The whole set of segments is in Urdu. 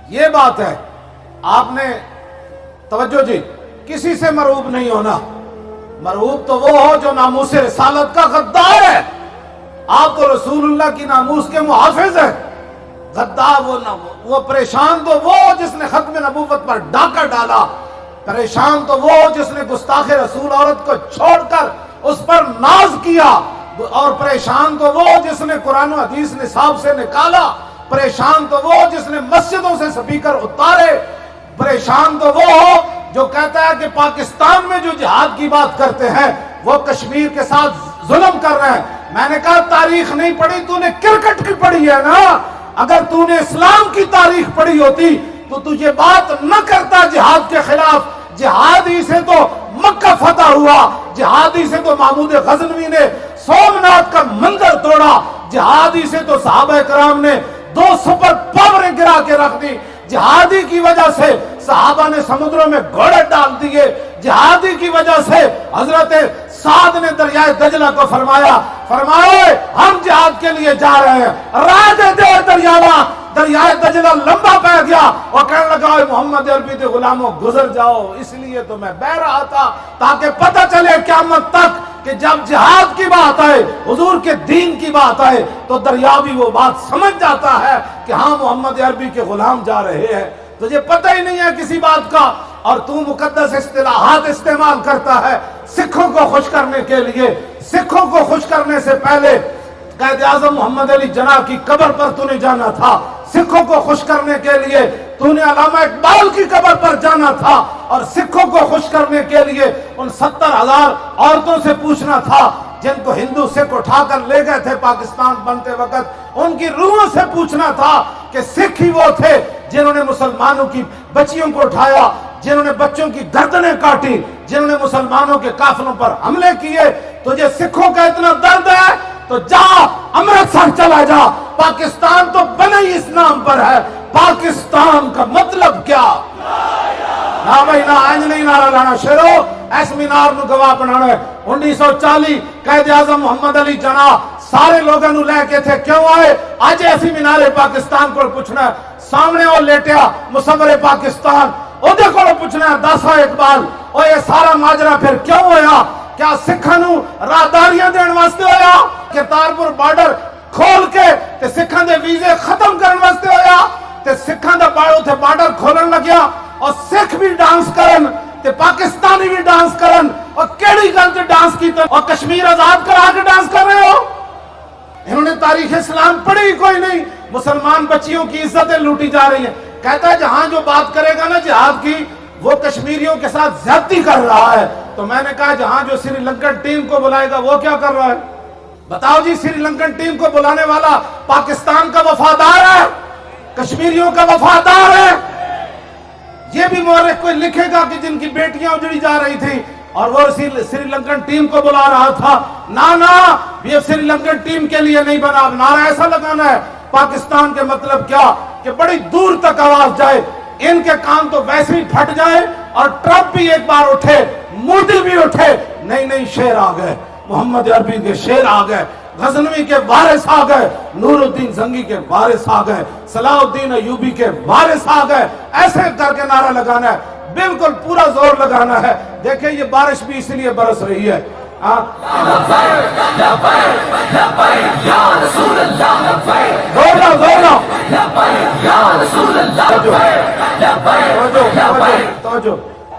یہ بات ہے. آپ نے توجہ جی، کسی سے مرعوب نہیں ہونا. مرعوب تو وہ ہو جو ناموس رسالت کا غدار ہے. آپ تو رسول اللہ کی ناموس کے محافظ ہیں. غدار وہ پریشان تو وہ جس نے ختم نبوت پر ڈاکہ ڈالا. پریشان تو وہ جس نے گستاخ رسول عورت کو چھوڑ کر اس پر ناز کیا. اور پریشان تو وہ جس نے قرآن و حدیث نصاب سے نکالا. پریشان تو وہ جس نے مسجدوں سے سپیکر اتارے. پریشان تو وہ ہو جو کہتا ہے کہ پاکستان میں جو جہاد کی بات کرتے ہیں وہ کشمیر کے ساتھ ظلم کر رہے ہیں. میں نے کہا تاریخ نہیں پڑھی، تو نے کرکٹ کی پڑھی ہے نا. اگر تو نے اسلام کی تاریخ پڑھی ہوتی تو تجھے بات نہ کرتا جہاد کے خلاف. جہادی سے تو مکہ فتح ہوا، جہادی سے تو محمود غزنوی نے سومناتھ کا منظر توڑا، جہادی سے تو صحابہ کرام نے 2 سپر پاوریں گرا کے رکھ دی. جہادی کی وجہ سے صحابہ نے سمندروں میں گھوڑے ڈال دیے. جہادی کی وجہ سے حضرت سعد نے دریائے دجلہ کو فرمایا ہم جہاد کے لیے جا رہے ہیں، راہ دے دے دریائے دجلہ لمبا پہ گیا اور کہنے لگا محمد عربی دے غلاموں گزر جاؤ. اس لیے تو میں بہ رہا تھا تاکہ پتہ چلے قیامت تک کہ جب جہاد کی بات آئے، حضور کے دین کی بات آئے تو دریا بھی وہ بات سمجھ جاتا ہے کہ ہاں محمد عربی کے غلام جا رہے ہیں. تجھے پتہ ہی نہیں ہے کسی بات کا اور تو مقدس اصطلاحات استعمال کرتا ہے سکھوں کو خوش کرنے کے لیے. سکھوں کو خوش کرنے سے پہلے قائد اعظم محمد علی جناح کی قبر پر تو نے جانا تھا. سکھوں کو خوش کرنے کے لیے تو نے علامہ اقبال کی قبر پر جانا تھا اور سکھوں کو خوش کرنے کے لیے ان 70,000 عورتوں سے پوچھنا تھا جن کو ہندو سکھ اٹھا کر لے گئے تھے پاکستان بنتے وقت. ان کی روحوں سے پوچھنا تھا کہ سکھ ہی وہ تھے جنہوں نے مسلمانوں کی بچیوں کو اٹھایا، جنہوں نے بچوں کی گردنیں کاٹی، جنہوں نے مسلمانوں کے قافلوں پر حملے کیے. تجھے سکھوں کا اتنا درد ہے تو جا امرتسر چلا جا. پاکستان تو بنا ہی اس نام پر ہے. پاکستان کا مطلب کیا؟ نہ بھائی نہ آج نہیں نعرہ لانا شیرو ایس مینار نو گواہ بنانا ہے. 1940 قائد اعظم محمد علی جناح سارے لوگوں نو لے کے تھے کیوں آئے؟ آج ایسی مینار پاکستان کو پوچھنا ہے. سامنے وہ لیٹیا مصور پاکستان اودے کو پوچھنا ہے داسا اقبال او یہ سارا ماجرا پھر کیوں ہویا؟ کیا سکھاں نو راہداریاں دین واسطے ہویا؟ کرتارپور بارڈر کھول کے تے سکھاں دے ویزے ختم کرن واسطے ہویا؟ تے سکھاں دا بارڈر کھولن لگیا اور سکھ بھی ڈانس کرن تے پاکستانی بھی ڈانس کرن اور کیڑی گل تے ڈانس کیتا اور کشمیر آزاد کرا کے ڈانس کر رہے ہو؟ انہوں نے تاریخ اسلام پڑھی کوئی نہیں. مسلمان بچیوں کی عزتیں لوٹی جا رہی ہیں. کہتا ہے جہاں جو بات کرے گا نا جہاد کی وہ کشمیریوں کے ساتھ زیادتی کر رہا ہے. تو میں نے کہا جہاں جو سری لنکن ٹیم کو بلائے گا وہ کیا کر رہا ہے؟ بتاؤ جی. سری لنکن ٹیم کو بلانے والا پاکستان کا وفادار ہے، کشمیریوں کا وفادار ہے. یہ بھی مورخ کوئی لکھے گا کہ جن کی بیٹیاں اجڑی جا رہی تھی اور وہ سری لنکن ٹیم کو بلا رہا تھا. نا یہ سری لنکن ٹیم کے لیے نہیں بنا. نعرہ ایسا لگانا ہے پاکستان کے مطلب کیا کہ بڑی دور تک آواز جائے. ان کے کام تو ویسے ہی پھٹ جائے اور ٹرمپ بھی ایک بار اٹھے، مودی بھی اٹھے. نہیں شیر آ گئے، محمد عربی کے شیر آ گئے، غزنوی کے وارث آ گئے، نور الدین زنگی کے وارث آ گئے، صلاح الدین ایوبی کے وارث آ گئے. ایسے کر کے نعرہ لگانا ہے، بالکل پورا زور لگانا ہے. دیکھیں یہ بارش بھی اس لیے برس رہی ہے.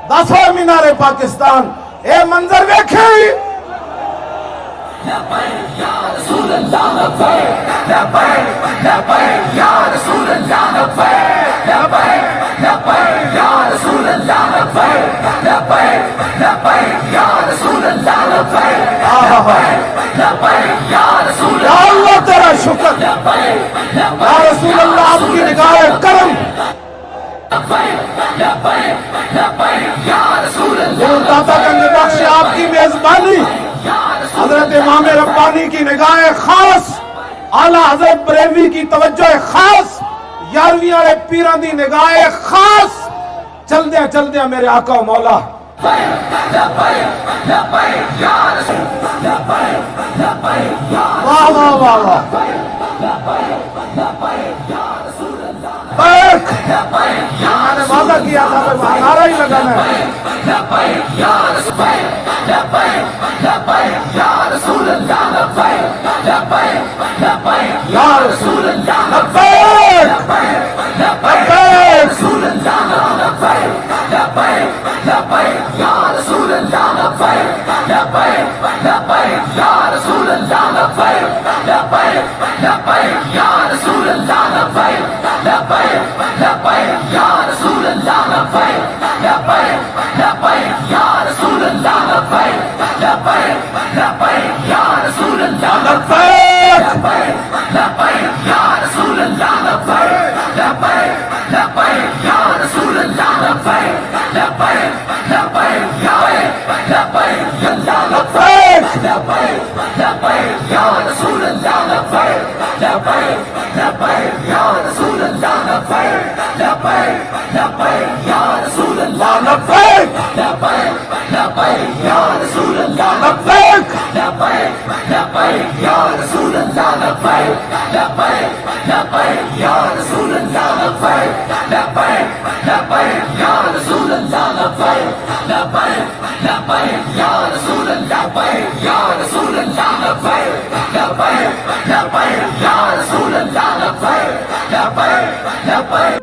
دسو مینار پاکستان اے منظر ویکھیں. اللہ تیرا شکر یا رسول اللہ، آپ کی نگاہ کرم. داتا گنج بخش آپ کی میزبانی، حضرت امام ربانی کی نگاہ خاص، اعلیٰ حضرت بریلوی کی توجہ خاص، 11ویں والے پیران دی نگاہ خاص. چل دیا میرے آقا و مولا. واہ واہ واہ واہ. میں نے وعدہ کیا تھا کہ وہاں نعرہ ہی لگانا ہے. یا رسول اللہ لبیک